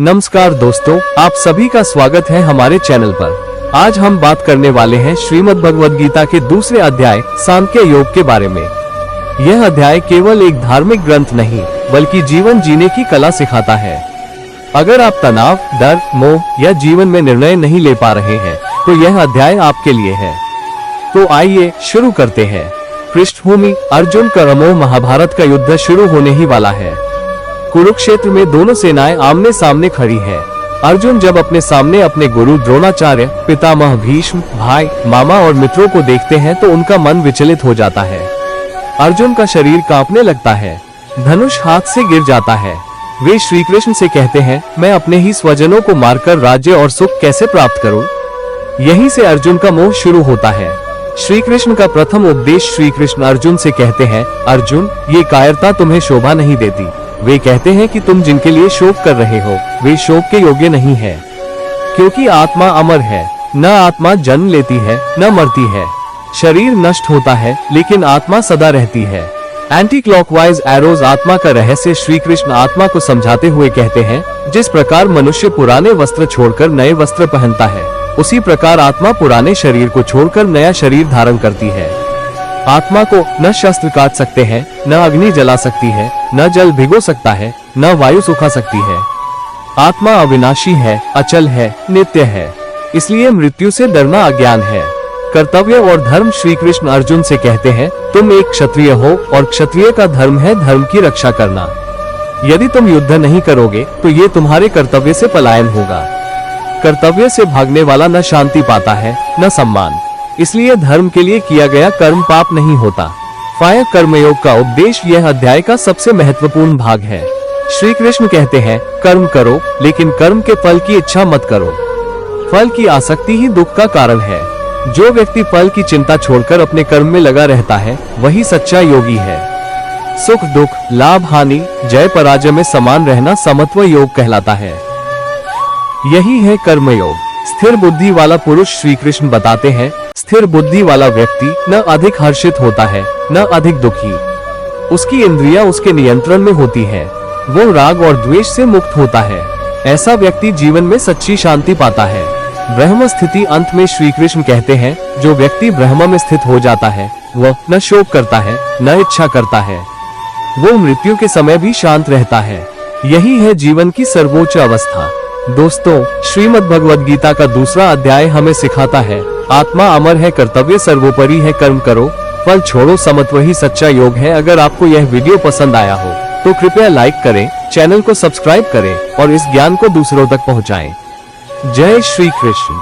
नमस्कार दोस्तों, आप सभी का स्वागत है हमारे चैनल पर। आज हम बात करने वाले हैं श्रीमद् भगवद गीता के दूसरे अध्याय सांख्य योग के बारे में। यह अध्याय केवल एक धार्मिक ग्रंथ नहीं बल्कि जीवन जीने की कला सिखाता है। अगर आप तनाव, डर, मोह या जीवन में निर्णय नहीं ले पा रहे हैं तो यह अध्याय आपके लिए है। तो आइए शुरू करते हैं। पृष्ठभूमि: अर्जुन कर्मों महाभारत का युद्ध शुरू होने ही वाला है। कुरुक्षेत्र में दोनों सेनाएं आमने सामने खड़ी हैं। अर्जुन जब अपने सामने अपने गुरु द्रोणाचार्य, पितामह भीष्म, भाई, मामा और मित्रों को देखते हैं तो उनका मन विचलित हो जाता है। अर्जुन का शरीर कांपने लगता है, धनुष हाथ से गिर जाता है। वे श्री कृष्ण से कहते हैं, मैं अपने ही स्वजनों को मारकर राज्य और सुख कैसे प्राप्त करूं? यहीं से अर्जुन का मोह शुरू होता है। श्री कृष्ण का प्रथम उपदेश: श्री कृष्ण अर्जुन से कहते हैं, अर्जुन, ये कायरता तुम्हें शोभा नहीं देती। वे कहते हैं कि तुम जिनके लिए शोक कर रहे हो वे शोक के योग्य नहीं है, क्योंकि आत्मा अमर है। न आत्मा जन्म लेती है न मरती है। शरीर नष्ट होता है लेकिन आत्मा सदा रहती है। एंटी क्लॉकवाइज एरोज आत्मा का रहस्य श्री कृष्ण आत्मा को समझाते हुए कहते हैं, जिस प्रकार मनुष्य पुराने वस्त्र छोड़कर नए वस्त्र पहनता है, उसी प्रकार आत्मा पुराने शरीर को छोड़कर नया शरीर धारण करती है। आत्मा को न शस्त्र काट सकते हैं, न अग्नि जला सकती है, न जल भिगो सकता है, न वायु सुखा सकती है। आत्मा अविनाशी है, अचल है, नित्य है। इसलिए मृत्यु से डरना अज्ञान है। कर्तव्य और धर्म: श्री कृष्ण अर्जुन से कहते हैं, तुम एक क्षत्रिय हो और क्षत्रिय का धर्म है धर्म की रक्षा करना। यदि तुम युद्ध नहीं करोगे तो ये तुम्हारे कर्तव्य से पलायन होगा। कर्तव्य से भागने वाला न शांति पाता है न सम्मान। इसलिए धर्म के लिए किया गया कर्म पाप नहीं होता। फायर कर्मयोग का उपदेश यह अध्याय का सबसे महत्वपूर्ण भाग है। श्री कृष्ण कहते हैं, कर्म करो लेकिन कर्म के फल की इच्छा मत करो। फल की आसक्ति ही दुख का कारण है। जो व्यक्ति फल की चिंता छोड़कर अपने कर्म में लगा रहता है वही सच्चा योगी है। सुख दुख, लाभ हानि, जय पराजय में समान रहना समत्व योग कहलाता है। यही है कर्मयोग। स्थिर बुद्धि वाला पुरुष: श्री कृष्ण बताते हैं, स्थिर बुद्धि वाला व्यक्ति न अधिक हर्षित होता है न अधिक दुखी। उसकी इंद्रियां उसके नियंत्रण में होती हैं। वो राग और द्वेष से मुक्त होता है। ऐसा व्यक्ति जीवन में सच्ची शांति पाता है। ब्रह्म स्थिति: अंत में श्री कृष्ण कहते हैं, जो व्यक्ति ब्रह्म में स्थित हो जाता है वह न शोक करता है न इच्छा करता है। वो मृत्यु के समय भी शांत रहता है। यही है जीवन की सर्वोच्च अवस्था। दोस्तों, श्रीमद् भगवद गीता का दूसरा अध्याय हमें सिखाता है, आत्मा अमर है, कर्तव्य सर्वोपरि है, कर्म करो, फल छोड़ो, समत्व ही सच्चा योग है। अगर आपको यह वीडियो पसंद आया हो तो कृपया लाइक करें, चैनल को सब्सक्राइब करें और इस ज्ञान को दूसरों तक पहुंचाएं। जय श्री कृष्ण।